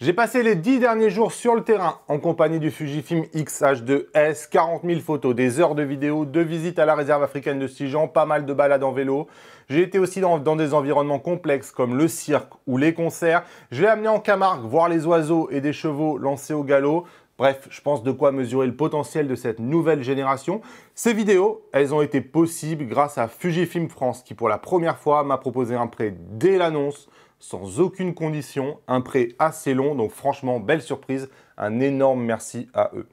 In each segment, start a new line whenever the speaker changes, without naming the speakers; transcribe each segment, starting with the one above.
J'ai passé les 10 derniers jours sur le terrain en compagnie du Fujifilm X-H2S, 40 000 photos, des heures de vidéos, 2 visites à la réserve africaine de Sijan, pas mal de balades en vélo. J'ai été aussi dans des environnements complexes comme le cirque ou les concerts. Je l'ai amené en Camargue voir les oiseaux et des chevaux lancés au galop. Bref, je pense de quoi mesurer le potentiel de cette nouvelle génération. Ces vidéos, elles ont été possibles grâce à Fujifilm France qui pour la première fois m'a proposé un prêt dès l'annonce, sans aucune condition, un prêt assez long, donc franchement, belle surprise, un énorme merci à eux.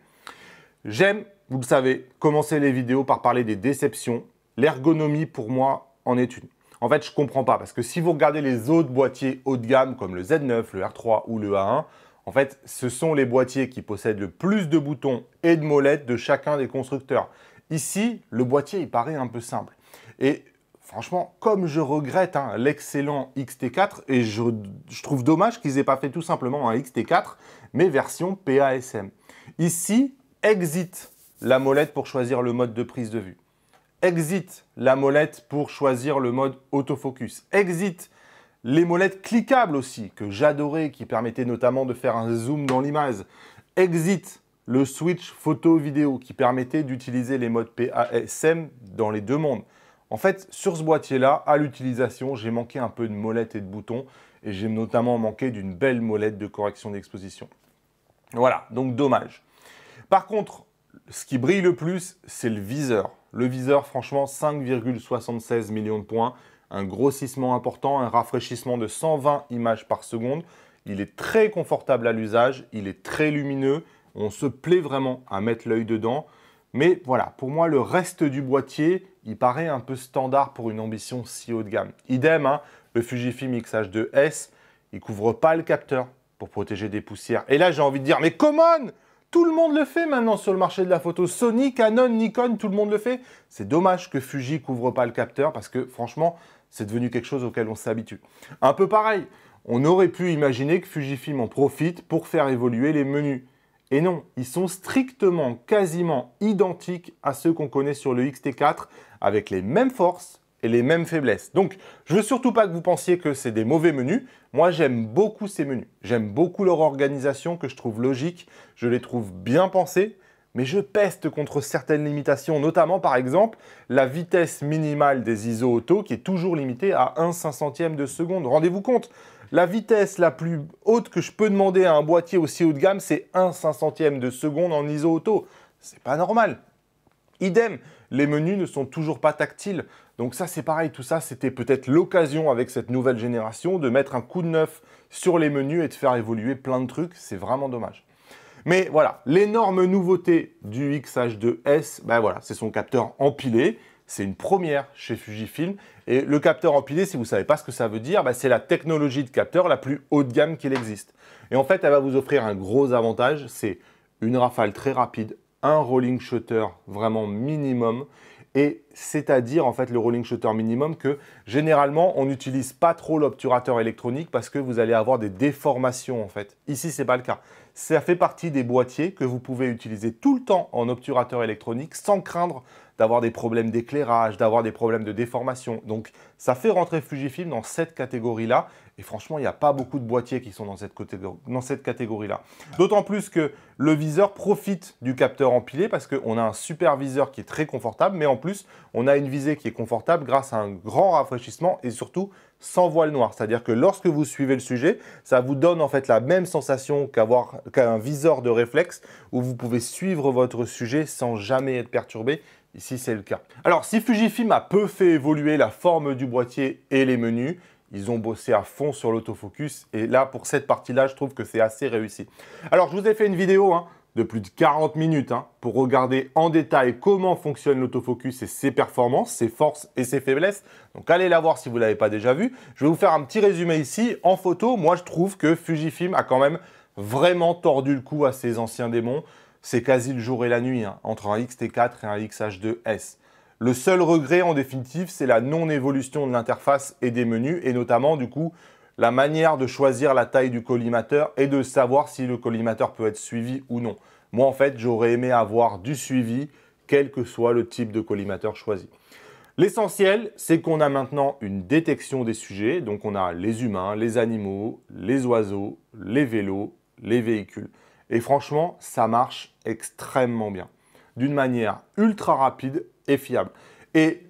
J'aime, vous le savez, commencer les vidéos par parler des déceptions. L'ergonomie, pour moi, en est une. En fait, je ne comprends pas, parce que si vous regardez les autres boîtiers haut de gamme, comme le Z9, le R3 ou le A1, en fait, ce sont les boîtiers qui possèdent le plus de boutons et de molettes de chacun des constructeurs. Ici, le boîtier, il paraît un peu simple. Et franchement, comme je regrette l'excellent XT4, et je trouve dommage qu'ils n'aient pas fait tout simplement un XT4, mais version PASM. Ici, exit la molette pour choisir le mode de prise de vue. Exit la molette pour choisir le mode autofocus. Exit les molettes cliquables aussi, que j'adorais, qui permettaient notamment de faire un zoom dans l'image. Exit le switch photo-vidéo, qui permettait d'utiliser les modes PASM dans les deux mondes. En fait, sur ce boîtier-là, à l'utilisation, j'ai manqué un peu de molettes et de boutons, et j'ai notamment manqué d'une belle molette de correction d'exposition. Voilà, donc dommage. Par contre, ce qui brille le plus, c'est le viseur. Le viseur, franchement, 5,76 millions de points, un grossissement important, un rafraîchissement de 120 images par seconde. Il est très confortable à l'usage, il est très lumineux, on se plaît vraiment à mettre l'œil dedans. Mais voilà, pour moi, le reste du boîtier, il paraît un peu standard pour une ambition si haut de gamme. Idem, le Fujifilm X-H2S, il ne couvre pas le capteur pour protéger des poussières. Et là, j'ai envie de dire, mais come on! Tout le monde le fait maintenant sur le marché de la photo. Sony, Canon, Nikon, tout le monde le fait. C'est dommage que Fuji ne couvre pas le capteur parce que franchement, c'est devenu quelque chose auquel on s'habitue. Un peu pareil, on aurait pu imaginer que Fujifilm en profite pour faire évoluer les menus. Et non, ils sont strictement, quasiment identiques à ceux qu'on connaît sur le XT4 avec les mêmes forces et les mêmes faiblesses. Donc, je veux surtout pas que vous pensiez que c'est des mauvais menus. Moi, j'aime beaucoup ces menus. J'aime beaucoup leur organisation que je trouve logique. Je les trouve bien pensés. Mais je peste contre certaines limitations, notamment par exemple la vitesse minimale des ISO auto qui est toujours limitée à 1/500e de seconde. Rendez-vous compte, la vitesse la plus haute que je peux demander à un boîtier aussi haut de gamme, c'est 1/500e de seconde en ISO auto. C'est pas normal. Idem, les menus ne sont toujours pas tactiles. Donc ça, c'est pareil, tout ça, c'était peut-être l'occasion avec cette nouvelle génération de mettre un coup de neuf sur les menus et de faire évoluer plein de trucs. C'est vraiment dommage. Mais voilà, l'énorme nouveauté du X-H2S, ben voilà, c'est son capteur empilé. C'est une première chez Fujifilm. Et le capteur empilé, si vous ne savez pas ce que ça veut dire, ben c'est la technologie de capteur la plus haut de gamme qu'il existe. Et en fait, elle va vous offrir un gros avantage, c'est une rafale très rapide, un rolling shutter vraiment minimum, et c'est-à-dire en fait le rolling shutter minimum que généralement on n'utilise pas trop l'obturateur électronique parce que vous allez avoir des déformations en fait. Ici c'est pas le cas. Ça fait partie des boîtiers que vous pouvez utiliser tout le temps en obturateur électronique sans craindre d'avoir des problèmes d'éclairage, d'avoir des problèmes de déformation. Donc ça fait rentrer Fujifilm dans cette catégorie-là. Et franchement, il n'y a pas beaucoup de boîtiers qui sont dans cette catégorie-là. D'autant plus que le viseur profite du capteur empilé parce qu'on a un super viseur qui est très confortable, mais en plus, on a une visée qui est confortable grâce à un grand rafraîchissement et surtout sans voile noire. C'est-à-dire que lorsque vous suivez le sujet, ça vous donne en fait la même sensation qu'un viseur de réflexe où vous pouvez suivre votre sujet sans jamais être perturbé. Ici, c'est le cas. Alors, si Fujifilm a peu fait évoluer la forme du boîtier et les menus, ils ont bossé à fond sur l'autofocus et là, pour cette partie-là, je trouve que c'est assez réussi. Alors, je vous ai fait une vidéo de plus de 40 minutes pour regarder en détail comment fonctionne l'autofocus et ses performances, ses forces et ses faiblesses. Donc, allez la voir si vous ne l'avez pas déjà vu. Je vais vous faire un petit résumé ici. En photo, moi, je trouve que Fujifilm a quand même vraiment tordu le cou à ses anciens démons. C'est quasi le jour et la nuit entre un XT4 et un X-H2S. Le seul regret, en définitive, c'est la non-évolution de l'interface et des menus, et notamment, du coup, la manière de choisir la taille du collimateur et de savoir si le collimateur peut être suivi ou non. Moi, en fait, j'aurais aimé avoir du suivi, quel que soit le type de collimateur choisi. L'essentiel, c'est qu'on a maintenant une détection des sujets. Donc, on a les humains, les animaux, les oiseaux, les vélos, les véhicules. Et franchement, ça marche extrêmement bien, d'une manière ultra rapide et fiable. Et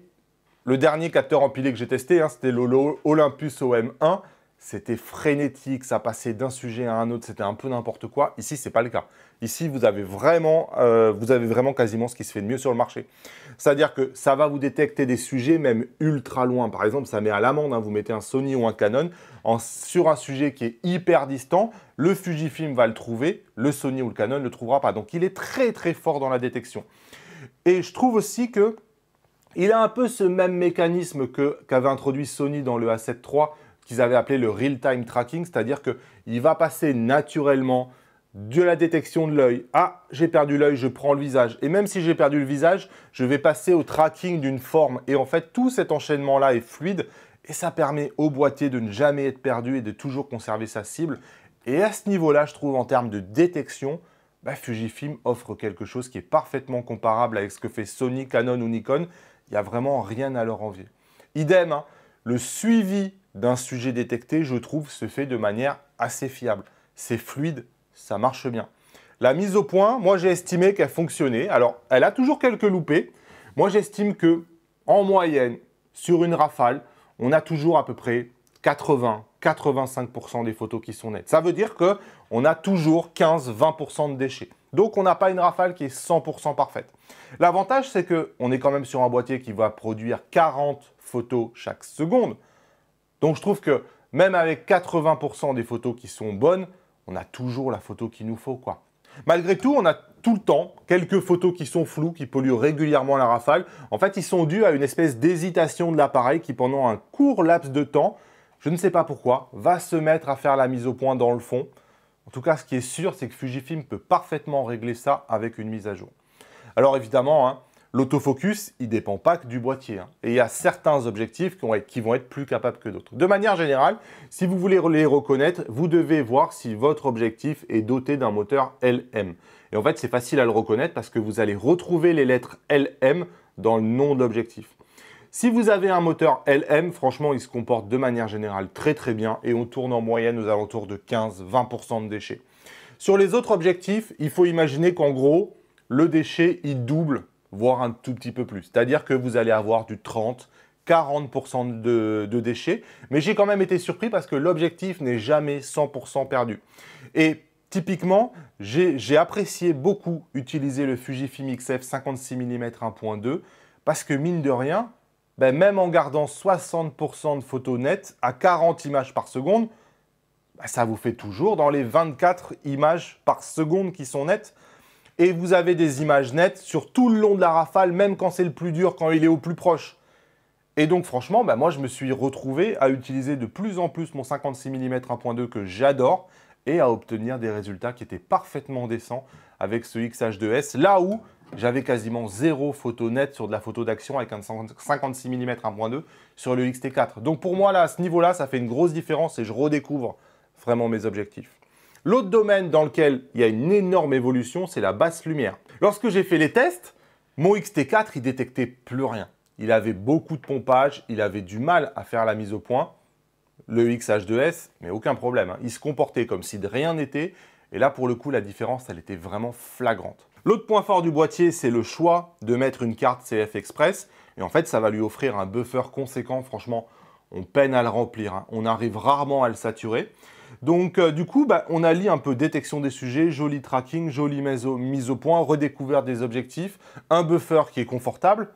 le dernier capteur empilé que j'ai testé, c'était l'Olympus OM1. C'était frénétique, ça passait d'un sujet à un autre, c'était un peu n'importe quoi. Ici, ce n'est pas le cas. Ici, vous avez vraiment quasiment ce qui se fait de mieux sur le marché. C'est-à-dire que ça va vous détecter des sujets même ultra loin. Par exemple, ça met à l'amende, vous mettez un Sony ou un Canon sur un sujet qui est hyper distant. Le Fujifilm va le trouver, le Sony ou le Canon ne le trouvera pas. Donc, il est très très fort dans la détection. Et je trouve aussi que il a un peu ce même mécanisme qu'avait introduit Sony dans le A7 III, qu'ils avaient appelé le real-time tracking, c'est-à-dire qu'il va passer naturellement de la détection de l'œil à « j'ai perdu l'œil, je prends le visage ». Et même si j'ai perdu le visage, je vais passer au tracking d'une forme. Et en fait, tout cet enchaînement-là est fluide et ça permet au boîtier de ne jamais être perdu et de toujours conserver sa cible. Et à ce niveau-là, je trouve en termes de détection, Fujifilm offre quelque chose qui est parfaitement comparable avec ce que fait Sony, Canon ou Nikon. Il n'y a vraiment rien à leur envier. Idem, le suivi d'un sujet détecté, je trouve, se fait de manière assez fiable. C'est fluide, ça marche bien. La mise au point, moi j'ai estimé qu'elle fonctionnait. Alors, elle a toujours quelques loupés. Moi j'estime que en moyenne, sur une rafale, on a toujours à peu près 80-85% des photos qui sont nettes. Ça veut dire qu'on a toujours 15-20% de déchets. Donc, on n'a pas une rafale qui est 100% parfaite. L'avantage, c'est qu'on est quand même sur un boîtier qui va produire 40 photos chaque seconde. Donc, je trouve que même avec 80% des photos qui sont bonnes, on a toujours la photo qu'il nous faut, quoi. Malgré tout, on a tout le temps quelques photos qui sont floues, qui polluent régulièrement la rafale. En fait, ils sont dus à une espèce d'hésitation de l'appareil qui, pendant un court laps de temps, je ne sais pas pourquoi, va se mettre à faire la mise au point dans le fond. En tout cas, ce qui est sûr, c'est que Fujifilm peut parfaitement régler ça avec une mise à jour. Alors évidemment, l'autofocus, il ne dépend pas que du boîtier. Et il y a certains objectifs qui vont être plus capables que d'autres. De manière générale, si vous voulez les reconnaître, vous devez voir si votre objectif est doté d'un moteur LM. Et en fait, c'est facile à le reconnaître parce que vous allez retrouver les lettres LM dans le nom de l'objectif. Si vous avez un moteur LM, franchement, il se comporte de manière générale très très bien et on tourne en moyenne aux alentours de 15-20% de déchets. Sur les autres objectifs, il faut imaginer qu'en gros, le déchet, il double, voire un tout petit peu plus. C'est-à-dire que vous allez avoir du 30-40% de déchets. Mais j'ai quand même été surpris parce que l'objectif n'est jamais 100% perdu. Et typiquement, j'ai apprécié beaucoup utiliser le Fujifilm X-F 56 mm 1.2 parce que mine de rien, même en gardant 60% de photos nettes à 40 images par seconde, ça vous fait toujours dans les 24 images par seconde qui sont nettes. Et vous avez des images nettes sur tout le long de la rafale, même quand c'est le plus dur, quand il est au plus proche. Et donc franchement, moi je me suis retrouvé à utiliser de plus en plus mon 56 mm 1.2 que j'adore et à obtenir des résultats qui étaient parfaitement décents avec ce X-H2S, là où j'avais quasiment zéro photo nette sur de la photo d'action avec un 56 mm 1.2 sur le X-T4. Donc pour moi, là, à ce niveau-là, ça fait une grosse différence et je redécouvre vraiment mes objectifs. L'autre domaine dans lequel il y a une énorme évolution, c'est la basse lumière. Lorsque j'ai fait les tests, mon X-T4, il détectait plus rien. Il avait beaucoup de pompage, il avait du mal à faire la mise au point. Le X-H2S, mais aucun problème. Il se comportait comme si de rien n'était. Et là, pour le coup, la différence, elle était vraiment flagrante. L'autre point fort du boîtier, c'est le choix de mettre une carte CF Express. Et en fait, ça va lui offrir un buffer conséquent. Franchement, on peine à le remplir. On arrive rarement à le saturer. Donc, du coup, on allie un peu détection des sujets, joli tracking, jolie mise au point, redécouverte des objectifs, un buffer qui est confortable.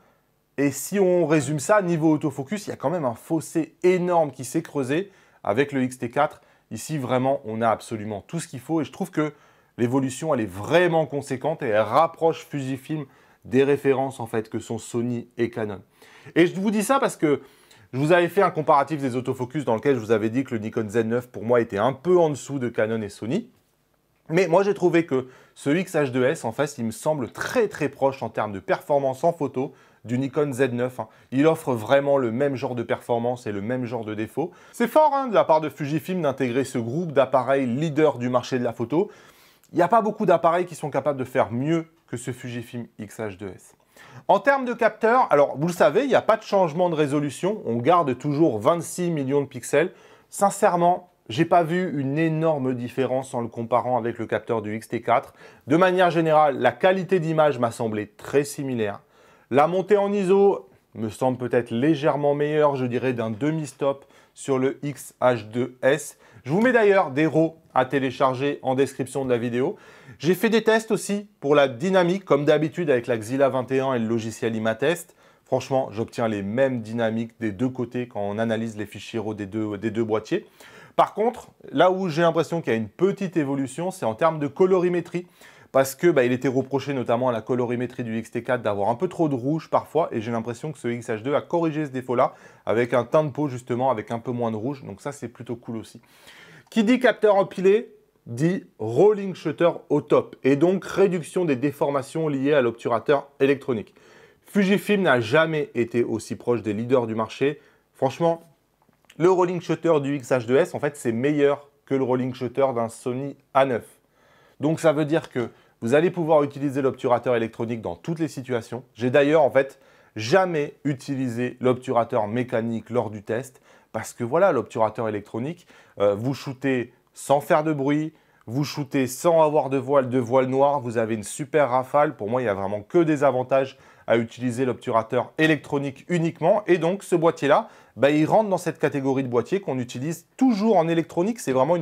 Et si on résume ça, niveau autofocus, il y a quand même un fossé énorme qui s'est creusé avec le X-T4. Ici, vraiment, on a absolument tout ce qu'il faut. Et je trouve que l'évolution, elle est vraiment conséquente et elle rapproche Fujifilm des références en fait que sont Sony et Canon. Et je vous dis ça parce que je vous avais fait un comparatif des autofocus dans lequel je vous avais dit que le Nikon Z9 pour moi était un peu en dessous de Canon et Sony. Mais moi, j'ai trouvé que ce X-H2S, en fait, il me semble très très proche en termes de performance en photo du Nikon Z9. Il offre vraiment le même genre de performance et le même genre de défaut. C'est fort de la part de Fujifilm d'intégrer ce groupe d'appareils leaders du marché de la photo. Il n'y a pas beaucoup d'appareils qui sont capables de faire mieux que ce Fujifilm X-H2S. En termes de capteurs, alors vous le savez, il n'y a pas de changement de résolution. On garde toujours 26 millions de pixels. Sincèrement, j'ai pas vu une énorme différence en le comparant avec le capteur du X-T4. De manière générale, la qualité d'image m'a semblé très similaire. La montée en ISO me semble peut-être légèrement meilleure, je dirais d'un demi-stop sur le X-H2S. Je vous mets d'ailleurs des RAW à télécharger en description de la vidéo. J'ai fait des tests aussi pour la dynamique, comme d'habitude avec la Xilla 21 et le logiciel Imatest. Franchement, j'obtiens les mêmes dynamiques des deux côtés quand on analyse les fichiers RAW des deux boîtiers. Par contre, là où j'ai l'impression qu'il y a une petite évolution, c'est en termes de colorimétrie. Parce que il était reproché notamment à la colorimétrie du X-T4 d'avoir un peu trop de rouge parfois. Et j'ai l'impression que ce X-H2 a corrigé ce défaut-là avec un teint de peau justement avec un peu moins de rouge. Donc ça, c'est plutôt cool aussi. Qui dit capteur empilé dit rolling shutter au top. Et donc réduction des déformations liées à l'obturateur électronique. Fujifilm n'a jamais été aussi proche des leaders du marché. Franchement, le rolling shutter du X-H2S, en fait, c'est meilleur que le rolling shutter d'un Sony A9. Donc ça veut dire que vous allez pouvoir utiliser l'obturateur électronique dans toutes les situations. J'ai d'ailleurs, en fait, jamais utilisé l'obturateur mécanique lors du test parce que voilà, l'obturateur électronique, vous shootez sans faire de bruit, vous shootez sans avoir de voile noire, vous avez une super rafale. Pour moi, il n'y a vraiment que des avantages à utiliser l'obturateur électronique uniquement. Et donc, ce boîtier-là, il rentre dans cette catégorie de boîtier qu'on utilise toujours en électronique. C'est vraiment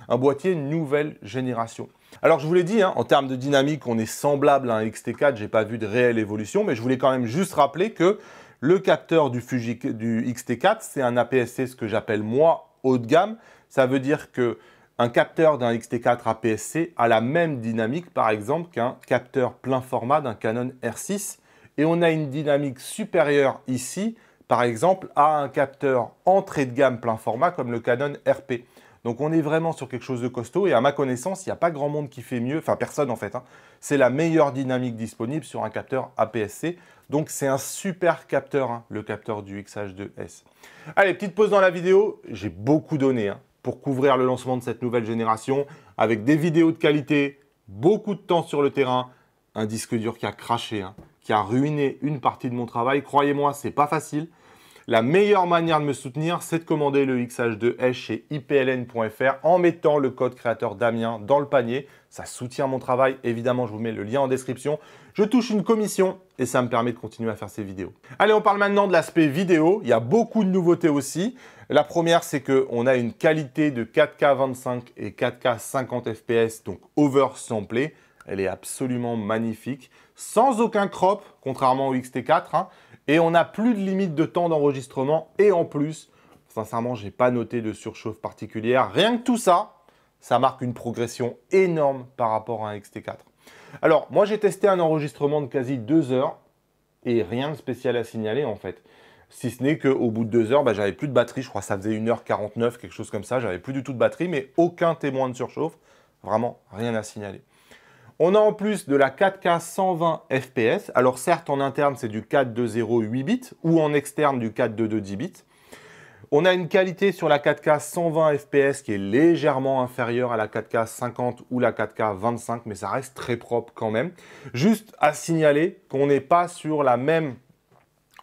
un boîtier nouvelle génération. Alors, je vous l'ai dit, en termes de dynamique, on est semblable à un X-T4. Je n'ai pas vu de réelle évolution, mais je voulais quand même juste rappeler que le capteur du X-T4, c'est un APS-C, ce que j'appelle moi haut de gamme. Ça veut dire que un capteur d'un X-T4 APS-C a la même dynamique, par exemple, qu'un capteur plein format d'un Canon R6. Et on a une dynamique supérieure ici, par exemple, à un capteur entrée de gamme plein format comme le Canon RP. Donc on est vraiment sur quelque chose de costaud et à ma connaissance, il n'y a pas grand monde qui fait mieux, enfin personne en fait. C'est la meilleure dynamique disponible sur un capteur APS-C. Donc c'est un super capteur, le capteur du X-H2S. Allez, petite pause dans la vidéo, j'ai beaucoup donné pour couvrir le lancement de cette nouvelle génération avec des vidéos de qualité, beaucoup de temps sur le terrain, un disque dur qui a craché, qui a ruiné une partie de mon travail. Croyez-moi, c'est pas facile. La meilleure manière de me soutenir, c'est de commander le X-H2S chez ipln.fr en mettant le code créateur Damien dans le panier. Ça soutient mon travail. Évidemment, je vous mets le lien en description. Je touche une commission et ça me permet de continuer à faire ces vidéos. Allez, on parle maintenant de l'aspect vidéo. Il y a beaucoup de nouveautés aussi. La première, c'est qu'on a une qualité de 4K 25 et 4K 50 fps, donc oversamplée. Elle est absolument magnifique, sans aucun crop, contrairement au X-T4. Et on n'a plus de limite de temps d'enregistrement. Et en plus, sincèrement, je n'ai pas noté de surchauffe particulière. Rien que tout ça, ça marque une progression énorme par rapport à un X-T4. Alors, moi, j'ai testé un enregistrement de quasi 2 heures et rien de spécial à signaler en fait. Si ce n'est qu'au bout de 2 heures, j'avais plus de batterie. Je crois que ça faisait 1h49, quelque chose comme ça. J'avais plus du tout de batterie, mais aucun témoin de surchauffe. Vraiment, rien à signaler. On a en plus de la 4K 120 fps. Alors certes, en interne, c'est du 420 8 bits ou en externe du 422 10 bits. On a une qualité sur la 4K 120 fps qui est légèrement inférieure à la 4K 50 ou la 4K 25, mais ça reste très propre quand même. Juste à signaler qu'on n'est pas sur la même...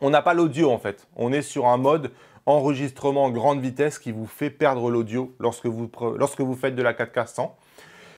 On n'a pas l'audio en fait. On est sur un mode enregistrement grande vitesse qui vous fait perdre l'audio lorsque vous faites de la 4K 100.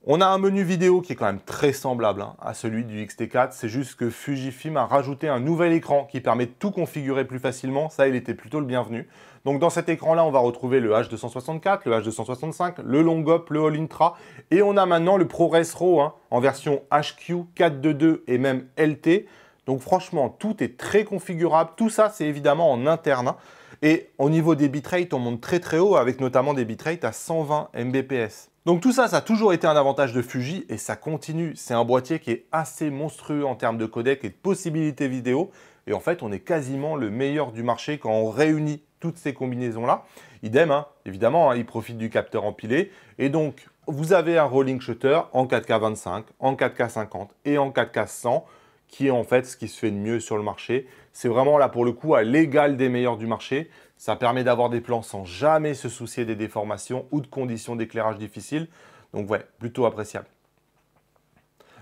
On a un menu vidéo qui est quand même très semblable à celui du X-T4. C'est juste que Fujifilm a rajouté un nouvel écran qui permet de tout configurer plus facilement. Ça, il était plutôt le bienvenu. Donc dans cet écran-là, on va retrouver le H264, le H265, le Longop, le All Intra. Et on a maintenant le ProRes RAW en version HQ, 422 et même LT. Donc franchement, tout est très configurable. Tout ça, c'est évidemment en interne. Et au niveau des bitrates, on monte très très haut avec notamment des bitrates à 120 Mbps. Donc tout ça, ça a toujours été un avantage de Fuji et ça continue. C'est un boîtier qui est assez monstrueux en termes de codec et de possibilités vidéo. Et en fait, on est quasiment le meilleur du marché quand on réunit toutes ces combinaisons-là. Idem, évidemment, il profite du capteur empilé. Et donc, vous avez un rolling shutter en 4K 25, en 4K 50 et en 4K 100, qui est en fait ce qui se fait de mieux sur le marché. C'est vraiment là pour le coup à l'égal des meilleurs du marché. Ça permet d'avoir des plans sans jamais se soucier des déformations ou de conditions d'éclairage difficiles. Donc ouais, plutôt appréciable.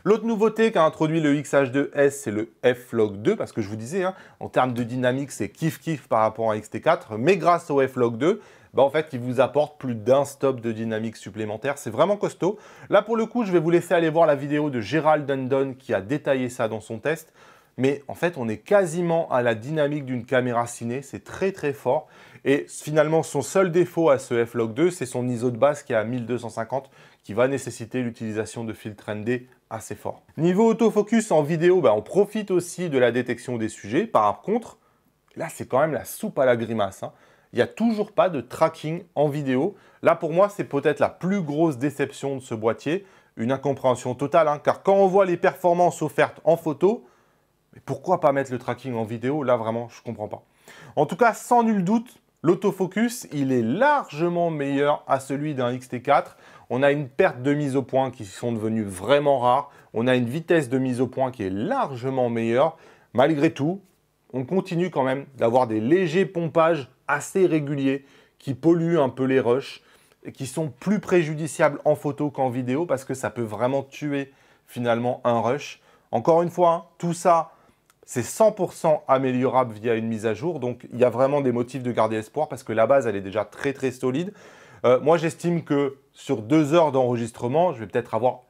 L'autre nouveauté qu'a introduit le X-H2S, c'est le F-Log 2, parce que je vous disais, en termes de dynamique, c'est kiff-kiff par rapport à X-T4, mais grâce au F-Log 2, bah en fait, il vous apporte plus d'un stop de dynamique supplémentaire. C'est vraiment costaud. Là, pour le coup, je vais vous laisser aller voir la vidéo de Gérald Dundon qui a détaillé ça dans son test. Mais en fait, on est quasiment à la dynamique d'une caméra ciné. C'est très, très fort. Et finalement, son seul défaut à ce F-Log 2, c'est son ISO de base qui est à 1250, qui va nécessiter l'utilisation de filtres ND assez forts. Niveau autofocus en vidéo, bah, on profite aussi de la détection des sujets. Par contre, là, c'est quand même la soupe à la grimace, hein. Il n'y a toujours pas de tracking en vidéo. Là, pour moi, c'est peut-être la plus grosse déception de ce boîtier. Une incompréhension totale, hein, car quand on voit les performances offertes en photo, mais pourquoi pas mettre le tracking en vidéo? Là, vraiment, je ne comprends pas. En tout cas, sans nul doute, l'autofocus, il est largement meilleur à celui d'un X-T4. On a une perte de mise au point qui sont devenues vraiment rares. On a une vitesse de mise au point qui est largement meilleure. Malgré tout, on continue quand même d'avoir des légers pompages assez réguliers qui polluent un peu les rushs et qui sont plus préjudiciables en photo qu'en vidéo parce que ça peut vraiment tuer finalement un rush. Encore une fois, hein, tout ça, c'est 100% améliorable via une mise à jour. Donc, il y a vraiment des motifs de garder espoir parce que la base, elle est déjà très, très solide. Moi, j'estime que sur 2 heures d'enregistrement, je vais peut-être avoir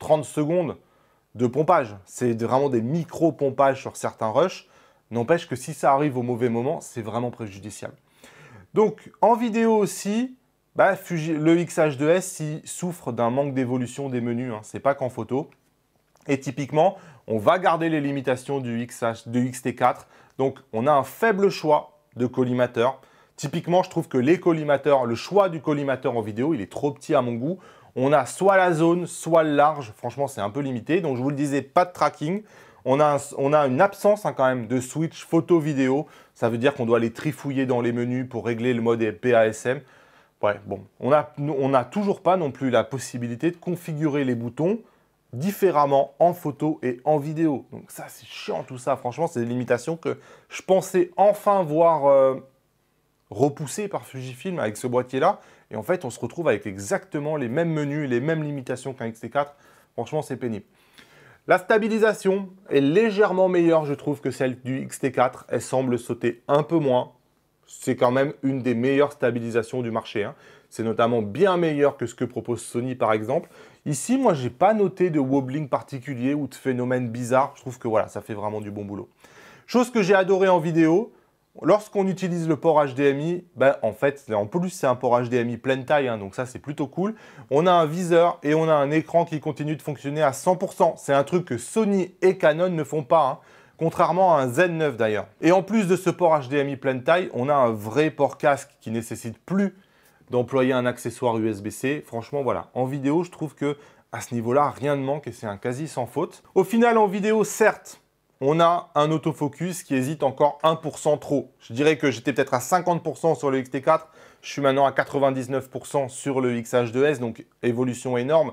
30 secondes de pompage. C'est vraiment des micro-pompages sur certains rushs. N'empêche que si ça arrive au mauvais moment, c'est vraiment préjudiciable. Donc, en vidéo aussi, bah, le X-H2S il souffre d'un manque d'évolution des menus. Hein. Ce n'est pas qu'en photo. Et typiquement, on va garder les limitations du X-T4. Donc, on a un faible choix de collimateur. Typiquement, je trouve que les collimateurs, le choix du collimateur en vidéo, il est trop petit à mon goût. On a soit la zone, soit le large. Franchement, c'est un peu limité. Donc, je vous le disais, pas de tracking. On a une absence hein, quand même de switch photo-vidéo. Ça veut dire qu'on doit les trifouiller dans les menus pour régler le mode PASM. Ouais, bon, on n'a toujours pas non plus la possibilité de configurer les boutons différemment en photo et en vidéo. Donc ça, c'est chiant tout ça. Franchement, c'est des limitations que je pensais enfin voir repoussées par Fujifilm avec ce boîtier-là. Et en fait, on se retrouve avec exactement les mêmes menus et les mêmes limitations qu'un X-T4. Franchement, c'est pénible. La stabilisation est légèrement meilleure, je trouve, que celle du X-T4. Elle semble sauter un peu moins. C'est quand même une des meilleures stabilisations du marché, hein. C'est notamment bien meilleur que ce que propose Sony, par exemple. Ici, moi, je n'ai pas noté de wobbling particulier ou de phénomène bizarre. Je trouve que voilà, ça fait vraiment du bon boulot. Chose que j'ai adoré en vidéo, lorsqu'on utilise le port HDMI, ben, en fait, en plus, c'est un port HDMI pleine taille, hein, donc ça, c'est plutôt cool. On a un viseur et on a un écran qui continue de fonctionner à 100%. C'est un truc que Sony et Canon ne font pas, hein, contrairement à un Z9 d'ailleurs. Et en plus de ce port HDMI pleine taille, on a un vrai port casque qui nécessite plus d'employer un accessoire USB-C. Franchement, voilà. En vidéo, je trouve que à ce niveau-là, rien ne manque et c'est un quasi sans faute. Au final, en vidéo, certes, on a un autofocus qui hésite encore 1% trop. Je dirais que j'étais peut-être à 50% sur le X-T4. Je suis maintenant à 99% sur le X-H2S, donc évolution énorme.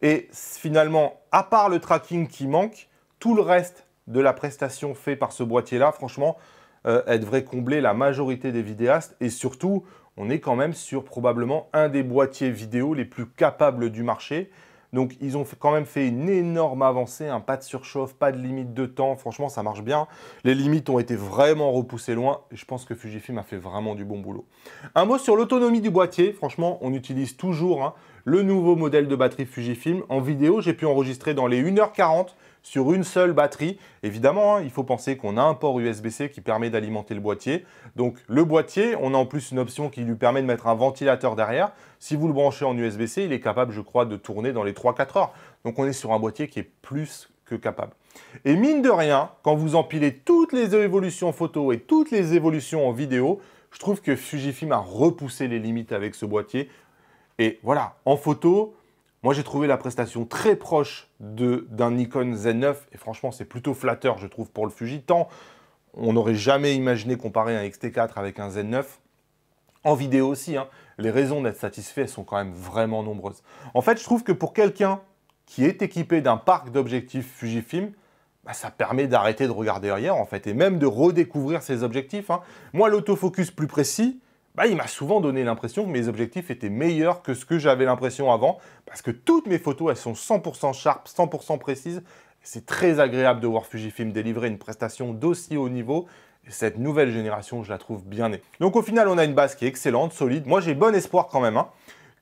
Et finalement, à part le tracking qui manque, tout le reste de la prestation fait par ce boîtier-là, franchement, elle devrait combler la majorité des vidéastes. Et surtout, on est quand même sur probablement un des boîtiers vidéo les plus capables du marché. Donc, ils ont quand même fait une énorme avancée, hein, pas de surchauffe, pas de limite de temps. Franchement, ça marche bien. Les limites ont été vraiment repoussées loin. Et je pense que Fujifilm a fait vraiment du bon boulot. Un mot sur l'autonomie du boîtier. Franchement, on utilise toujours hein, le nouveau modèle de batterie Fujifilm. En vidéo, j'ai pu enregistrer dans les 1h40 sur une seule batterie. Évidemment, hein, il faut penser qu'on a un port USB-C qui permet d'alimenter le boîtier. Donc, le boîtier, on a en plus une option qui lui permet de mettre un ventilateur derrière. Si vous le branchez en USB-C, il est capable, je crois, de tourner dans les 3-4 heures. Donc, on est sur un boîtier qui est plus que capable. Et mine de rien, quand vous empilez toutes les évolutions photo et toutes les évolutions en vidéo, je trouve que Fujifilm a repoussé les limites avec ce boîtier. Et voilà, en photo, moi, j'ai trouvé la prestation très proche d'un Nikon Z9 et franchement, c'est plutôt flatteur, je trouve, pour le Fuji. Tant on n'aurait jamais imaginé comparer un X-T4 avec un Z9. En vidéo aussi, hein, les raisons d'être satisfait sont quand même vraiment nombreuses. En fait, je trouve que pour quelqu'un qui est équipé d'un parc d'objectifs Fujifilm, bah, ça permet d'arrêter de regarder ailleurs, en fait, et même de redécouvrir ses objectifs, hein. Moi, l'autofocus plus précis, bah, il m'a souvent donné l'impression que mes objectifs étaient meilleurs que ce que j'avais l'impression avant, parce que toutes mes photos, elles sont 100% sharp, 100% précises. C'est très agréable de voir Fujifilm délivrer une prestation d'aussi haut niveau. Et cette nouvelle génération, je la trouve bien née. Donc au final, on a une base qui est excellente, solide. Moi, j'ai bon espoir quand même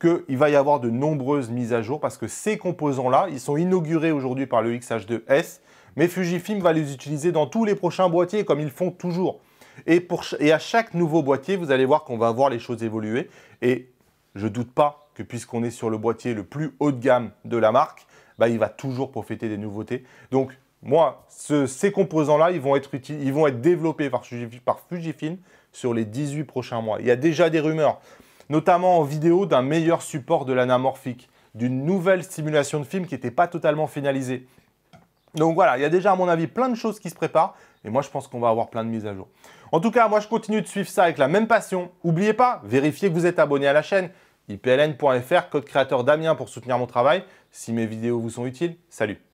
qu'il va y avoir de nombreuses mises à jour parce que ces composants-là, ils sont inaugurés aujourd'hui par le X-H2S, mais Fujifilm va les utiliser dans tous les prochains boîtiers comme ils font toujours. Et à chaque nouveau boîtier, vous allez voir qu'on va voir les choses évoluer. Et je ne doute pas que puisqu'on est sur le boîtier le plus haut de gamme de la marque, bah, il va toujours profiter des nouveautés. Donc moi, ces composants-là, ils vont être développés par Fujifilm sur les 18 prochains mois. Il y a déjà des rumeurs, notamment en vidéo, d'un meilleur support de l'anamorphique, d'une nouvelle simulation de film qui n'était pas totalement finalisée. Donc voilà, il y a déjà à mon avis plein de choses qui se préparent et moi je pense qu'on va avoir plein de mises à jour. En tout cas, moi je continue de suivre ça avec la même passion. N'oubliez pas, vérifiez que vous êtes abonné à la chaîne, ipln.fr, code créateur Damien pour soutenir mon travail. Si mes vidéos vous sont utiles, salut!